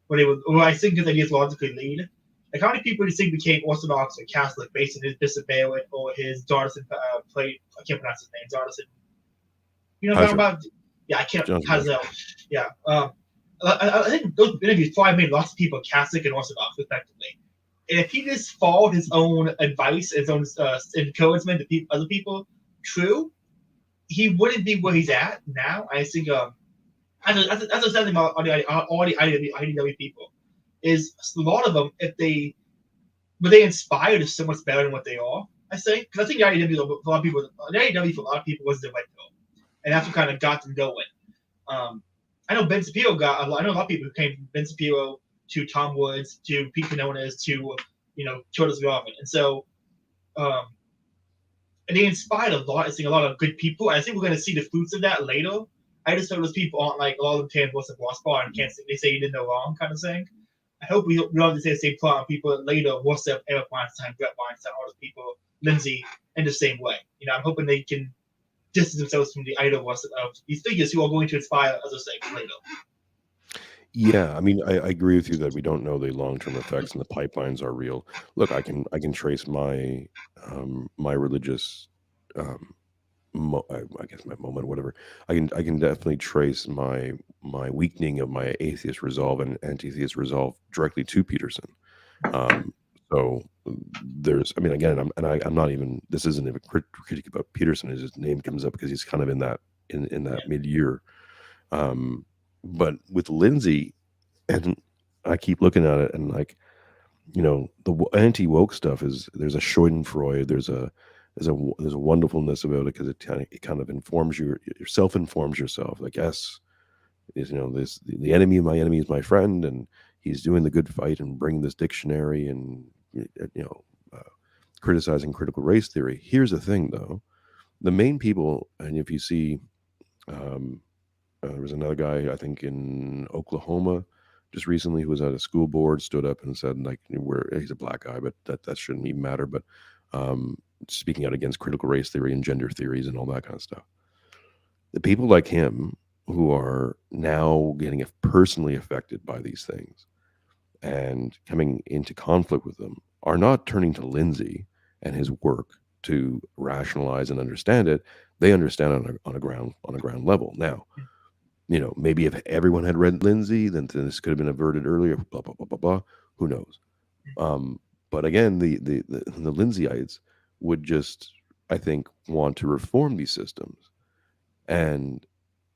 where I think his ideas logically lead. Like, how many people do you think became Orthodox or Catholic based on his Bishop Barrett or his Jonathan play? I can't pronounce his name. Jonathan. You know what I'm talking about? Yeah, I can't. Hazel. Yeah. I think those interviews probably made lots of people Catholic and Orthodox, respectively. And if he just followed his own advice, his own encouragement to other people, true, he wouldn't be where he's at now. I think that's the thing about all the IDW people is a lot of them, but they inspired is so much better than what they are. I think, because I think the IDW for a lot of people was the right goal, and that's what kind of got them going. I know Ben Shapiro I know a lot of people who came from Ben Shapiro to Tom Woods to Pete Quinones to Curtis Garvin, and so and they inspired a lot. I think a lot of good people. I think we're going to see the fruits of that later. I just know those people aren't like all of them can what's a boss bar and can't. They say you did no wrong kind of thing. I hope we don't have to say the same plot on people later, WhatsApp, Eric Weinstein, Brett Weinstein, all those people, Lindsay, in the same way. I'm hoping they can distance themselves from the idol of these figures who are going to inspire other things later. Yeah, I mean, I agree with you that we don't know the long-term effects and the pipelines are real. Look, I can trace my my religious I guess my moment, whatever. I can definitely trace my weakening of my atheist resolve and anti-theist resolve directly to Peterson. Um, so I mean, again, I'm not even. This isn't even critique about Peterson. His name comes up because he's kind of in that mid-year. Um, but with Lindsay, and I keep looking at it, and like, the anti-woke stuff is, there's a Schadenfreude, there's a wonderfulness about it because it kind of informs you, self-informs yourself. Like, yes, this the enemy of my enemy is my friend, and he's doing the good fight and bringing this dictionary and uh, criticizing critical race theory. Here's the thing, though: the main people, and if you see, um, there was another guy, I think, in Oklahoma just recently, who was at a school board, stood up and said, like, he's a black guy, but that shouldn't even matter. But speaking out against critical race theory and gender theories and all that kind of stuff. The people like him who are now getting personally affected by these things and coming into conflict with them are not turning to Lindsay and his work to rationalize and understand it. They understand on a ground level. Now, maybe if everyone had read Lindsay, then this could have been averted earlier. Blah blah blah blah blah. Who knows? But again, the Lindsayeites would just, I think, want to reform these systems, and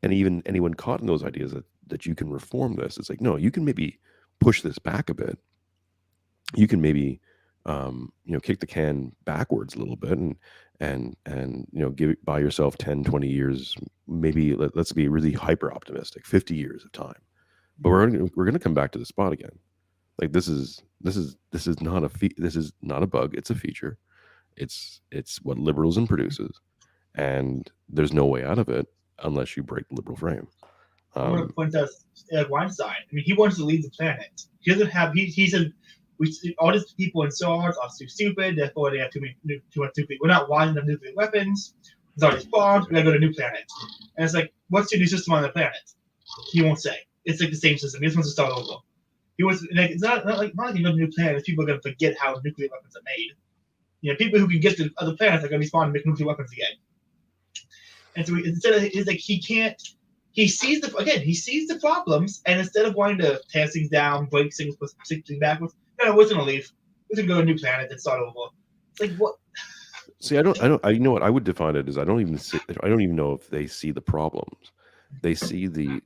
even anyone caught in those ideas that you can reform this, it's like, no, you can maybe push this back a bit. You can maybe kick the can backwards a little bit, and buy yourself 10, 20 years, maybe. Let's be really hyper optimistic, 50 years of time. But we're going to come back to the spot again. Like, this is not this is not a bug, it's a feature. It's what liberalism produces, and there's no way out of it unless you break the liberal frame. I want to point out Weinstein. I mean, he wants to lead the planet. He doesn't have. He said, all these people in SARS are too stupid. Therefore, they have too much nuclear. We're not wise enough nuclear weapons. There's all these bombs. We gotta go to a new planet. And it's like, what's your new system on the planet? He won't say. It's like the same system. He just wants to start over. He wants like, it's not like you go to a new planet. People are gonna forget how nuclear weapons are made. People who can get to other planets are gonna respawn and make nuclear weapons again. And so instead of, it's like he can't. He sees the problems, and instead of wanting to tear things down, break things, put things backwards, no, we're gonna leave. We're gonna go to a new planet and start over. It's like, what? See, you know what I would define it as? I don't even know if they see the problems. They see the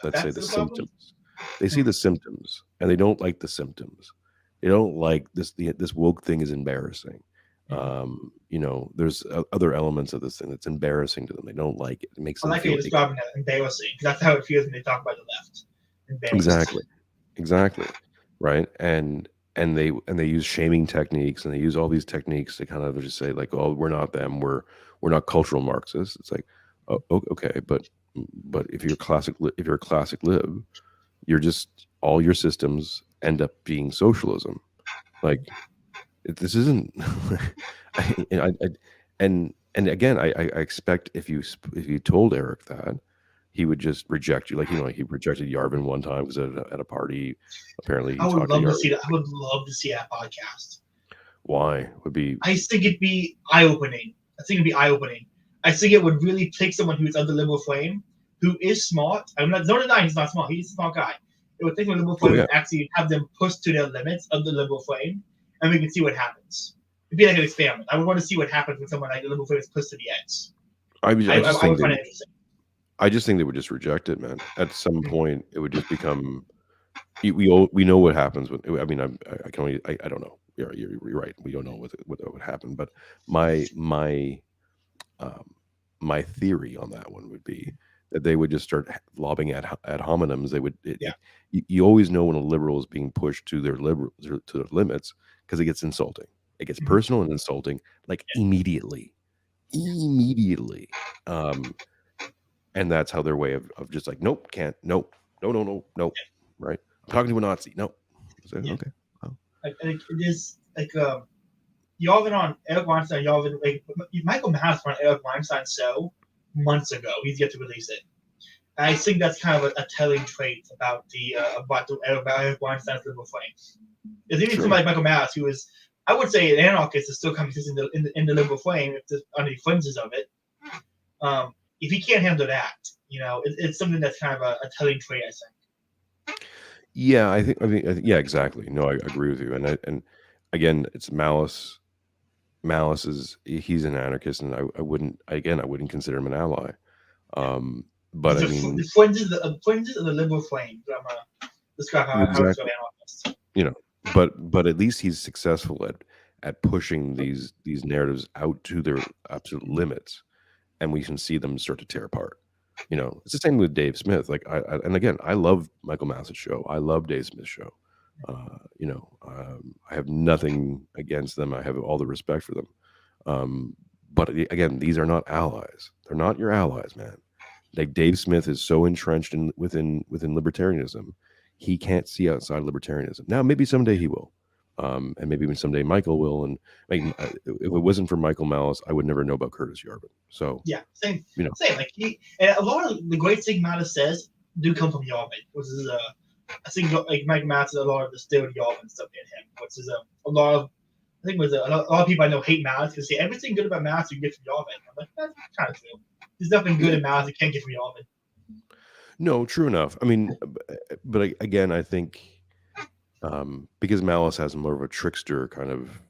let's say the symptoms. They see the symptoms, and they don't like the symptoms. They don't like this. This woke thing is embarrassing. There's other elements of this thing that's embarrassing to them. They don't like it. It makes them feel describing that embarrassing, because that's how it feels when they talk about the left. Exactly, right? And they use shaming techniques, and they use all these techniques to kind of just say, like, oh, we're not them. We're not cultural Marxists. It's like, oh, okay, but if you're a classic lib, you're just, all your systems end up being socialism. Like, this isn't. And again, I expect if you told Eric that, he would just reject you. Like, he rejected Yarvin one time because at a party, apparently I would love to see that. I would love to see that podcast. Why? Would be? I think it'd be eye-opening. I think it would really take someone who's of the liberal flame, who is smart. I'm not denying he's not smart. He's a smart guy. It would take a liberal flame and actually have them push to their limits of the liberal flame, and we can see what happens. It'd be like an experiment. I would want to see what happens when someone like the liberal flame is pushed to the edge. I would find it interesting. I just think they would just reject it, man. At some point, it would just become. We know what happens when. I mean, I can only. I don't know. You're right. We don't know what would happen. But my theory on that one would be that they would just start lobbing ad hominems. They would. You always know when a liberal is being pushed to their limits, because it gets insulting. It gets personal and insulting, like immediately. And that's how their way of just like, nope, can't, nope, no, right? I'm talking to a Nazi, no, So, Yeah. okay. Well, Like it is like y'all been on Eric Weinstein. Y'all been like Michael Malice on Eric Weinstein's show months ago. He's yet to release it. And I think that's kind of a telling trait about Eric Weinstein's liberal flame. Because even Sure. somebody like Michael Malice, who is, I would say, an anarchist, is still coming in the liberal flame if there's under the fringes of it. If he can't handle that, it's something that's kind of a telling trait, I think. Yeah, I think yeah, exactly. No, I agree with you. And again, it's Malice. Malice he's an anarchist, and I wouldn't consider him an ally. But I mean, The fringes of the liberal flame. I'm gonna describe how it's exactly. anarchist. But at least he's successful at pushing these narratives out to their absolute limits, and we can see them start to tear apart. It's the same with Dave Smith. Like and again, I love Michael Malice's show. I love Dave Smith's show. I have nothing against them. I have all the respect for them. But again, these are not allies. They're not your allies, man. Like Dave Smith is so entrenched within libertarianism, he can't see outside libertarianism. Now, maybe someday he will, and maybe someday Michael will. And if it wasn't for Michael Malice, I would never know about Curtis Yarvin. So yeah, same. Same. Like and a lot of the great thing Malice says do come from Yarvin, which is I think like Mike Malice, a lot of the still Yarvin stuff in him, which is a lot of. I think a lot of people I know hate Malice because say everything good about Malice you get from Yarvin. I'm like, that's kind of true. There's nothing good in Malice you can't get from Yarvin. No, true enough. I mean, but again, I think because Malice has more of a trickster kind of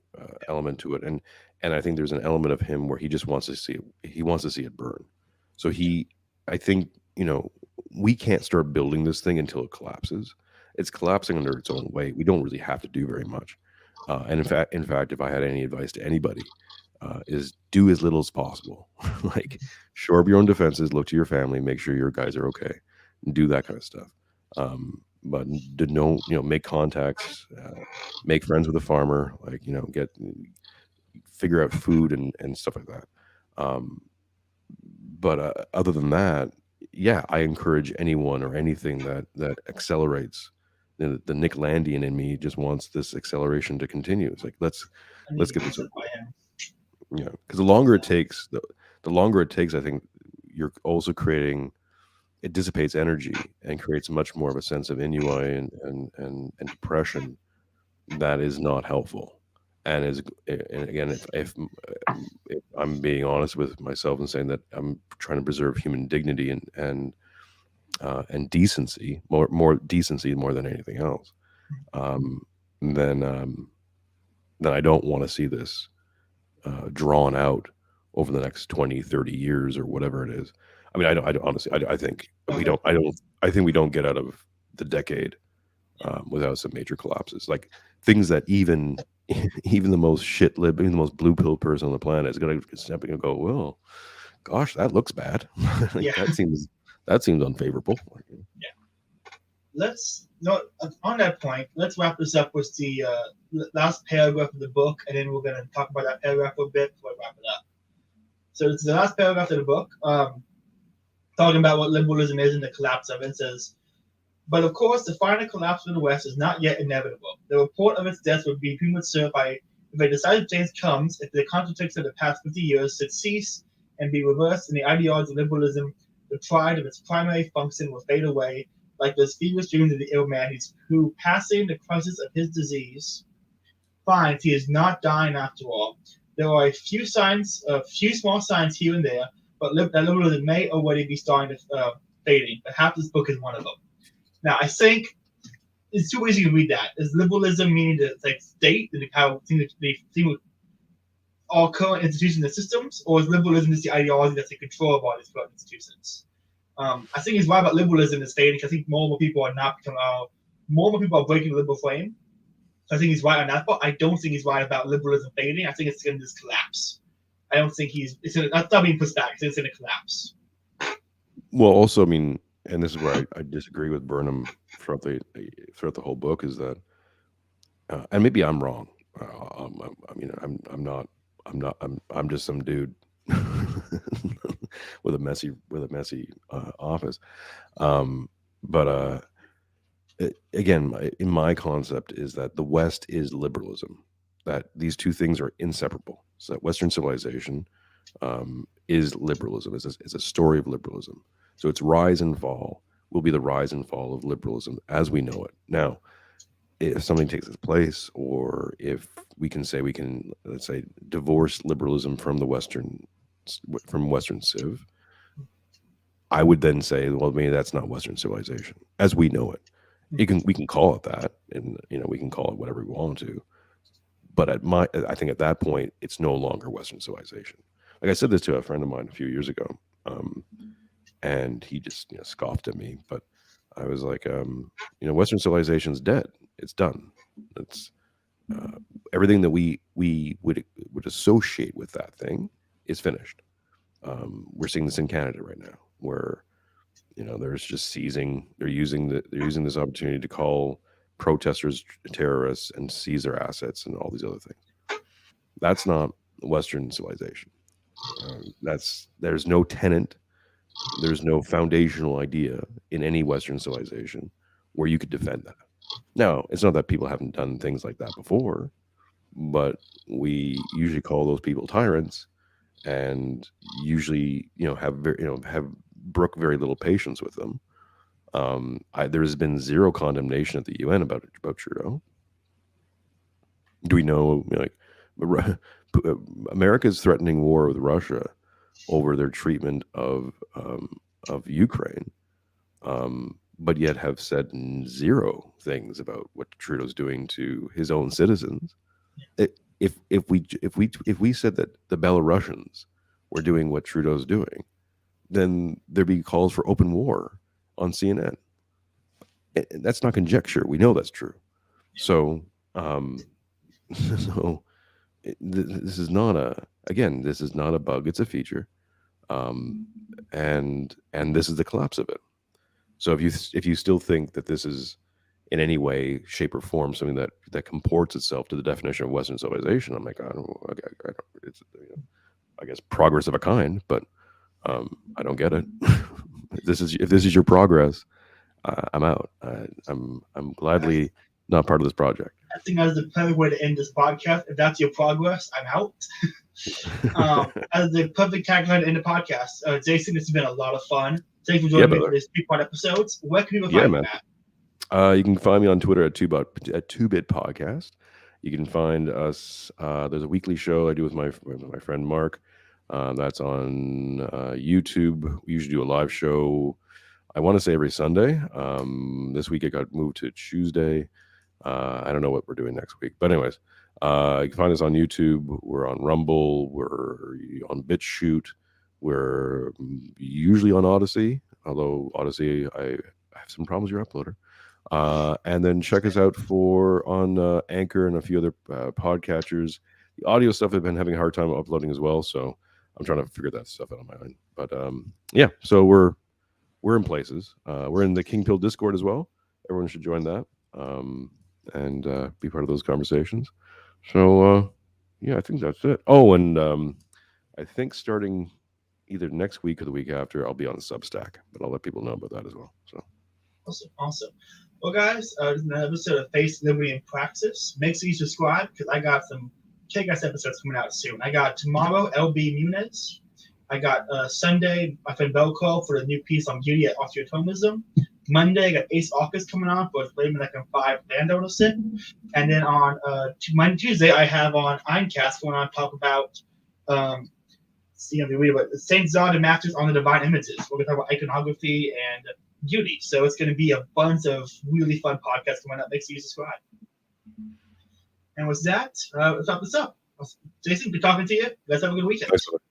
element to it, and I think there's an element of him where he just wants to see it. He wants to see it burn. So I think we can't start building this thing until it collapses. It's collapsing under its own weight. We don't really have to do very much. And in fact, if I had any advice to anybody, is do as little as possible. Like shore up your own defenses, look to your family, make sure your guys are okay, and do that kind of stuff. But make contacts, make friends with a farmer, like figure out food and stuff like that. But other than that, yeah, I encourage anyone or anything that accelerates. The Nick Landian in me just wants this acceleration to continue. It's like let's get this over. Yeah, because the longer it takes, I think you're also creating. It dissipates energy and creates much more of a sense of ennui and depression that is not helpful. And again, if I'm being honest with myself and saying that I'm trying to preserve human dignity and decency, more decency more than anything else, then I don't want to see this drawn out over the next 20, 30 years or whatever it is. I mean, I honestly, I think we don't. I think we don't get out of the decade without some major collapses, like things that even the most shit lib, even the most blue pill person on the planet is going to step in and go, well, gosh, that looks bad. That seems unfavorable. Yeah. On that point, let's wrap this up with the last paragraph of the book, and then we're going to talk about that paragraph a bit before we wrap it up. So it's the last paragraph of the book, talking about what liberalism is and the collapse of it. It says, but of course, the final collapse of the West is not yet inevitable. The report of its death would be premature if a decisive change comes, if the conflicts of the past 50 years should cease and be reversed, and the ideology of liberalism, the pride of its primary function, will fade away, like those feverish dreams of the ill man who, passing the crisis of his disease, finds he is not dying after all. There are a few small signs here and there, but that liberalism may already be starting to fading. Perhaps this book is one of them. Now, I think it's two ways you can read that. Is liberalism meaning the state and how they seem with all current institutions and systems, or is liberalism just the ideology that's in control of all these current institutions? I think he's right about liberalism is fading because I think more and more people are not becoming more and more people are breaking the liberal flame. So I think he's right on that, but I don't think he's right about liberalism fading. I think it's going to just collapse. I don't think that's not being pushed back. It's going to collapse. Well, also, I mean, and this is where I disagree with Burnham throughout the whole book, is that, and maybe I'm wrong. I'm just some dude with a messy office. But again, in my concept is that the West is liberalism, that these two things are inseparable. So that Western civilization is liberalism, is a story of liberalism. So its rise and fall will be the rise and fall of liberalism as we know it. Now, if something takes its place, or if we can, let's say, divorce liberalism from Western civ, I would then say, well, maybe that's not Western civilization as we know it. We can call it that, and we can call it whatever we want to. But I think at that point, it's no longer Western civilization. Like I said this to a friend of mine a few years ago, and he just scoffed at me. But I was like, Western civilization's dead. It's done. It's everything that we would associate with that thing is finished. We're seeing this in Canada right now, where there's just seizing. They're using this opportunity to call protesters terrorists and seize their assets and all these other things. That's not Western civilization. There's no tenet, there's no foundational idea in any Western civilization where you could defend that. Now, it's not that people haven't done things like that before, but we usually call those people tyrants, and usually have brook very little patience with them. There's been zero condemnation at the UN about Trudeau. Do we know, America's threatening war with Russia over their treatment of Ukraine, but yet have said zero things about what Trudeau's doing to his own citizens. If we said that the Belarusians were doing what Trudeau's doing, then there'd be calls for open war on CNN. That's not conjecture. We know that's true. So, this is not a bug. It's a feature, and this is the collapse of it. So if you still think that this is in any way, shape, or form something that comports itself to the definition of Western civilization, I'm like, it's I guess progress of a kind, but I don't get it. If this is your progress, I'm out. I'm gladly not part of this project. I think that's the perfect way to end this podcast. If that's your progress, I'm out. As the perfect tagline to end the podcast, Jason, this has been a lot of fun. Thanks for joining me for this 3-part episodes. Where can people find you at? You can find me on Twitter at 2Bit Podcast. You can find us. There's a weekly show I do with my friend Mark. That's on YouTube. We usually do a live show, I want to say every Sunday. This week it got moved to Tuesday. I don't know what we're doing next week. But anyways, you can find us on YouTube. We're on Rumble. We're on BitChute. We're usually on Odyssey, although Odyssey, I have some problems with your uploader. And then check us out on Anchor and a few other podcatchers. The audio stuff I've been having a hard time uploading as well, so I'm trying to figure that stuff out on my own. But so we're in places. We're in the King Pill Discord as well. Everyone should join that and be part of those conversations. So I think that's it. Oh, and I think starting either next week or the week after, I'll be on Substack, but I'll let people know about that as well. So awesome. Well, guys, this is an episode of Faith, Liberty, and Praxis. Make sure you subscribe because I got some kick-ass episodes coming out soon. I got tomorrow, LB Muniz. I got Sunday, my friend Belko for the new piece on beauty at Austro-Thomism. Monday, I got Ace Aukus coming on for Flaming Like a 5 landowner sit. And then on Tuesday, I have on Imcast going on to talk about Saint Zod and Masters on the Divine Images. We're going to talk about iconography and beauty. So it's going to be a bunch of really fun podcasts coming up. Make sure you subscribe. And with that, let's wrap this up. Jason, good talking to you. You guys have a good weekend. Excellent.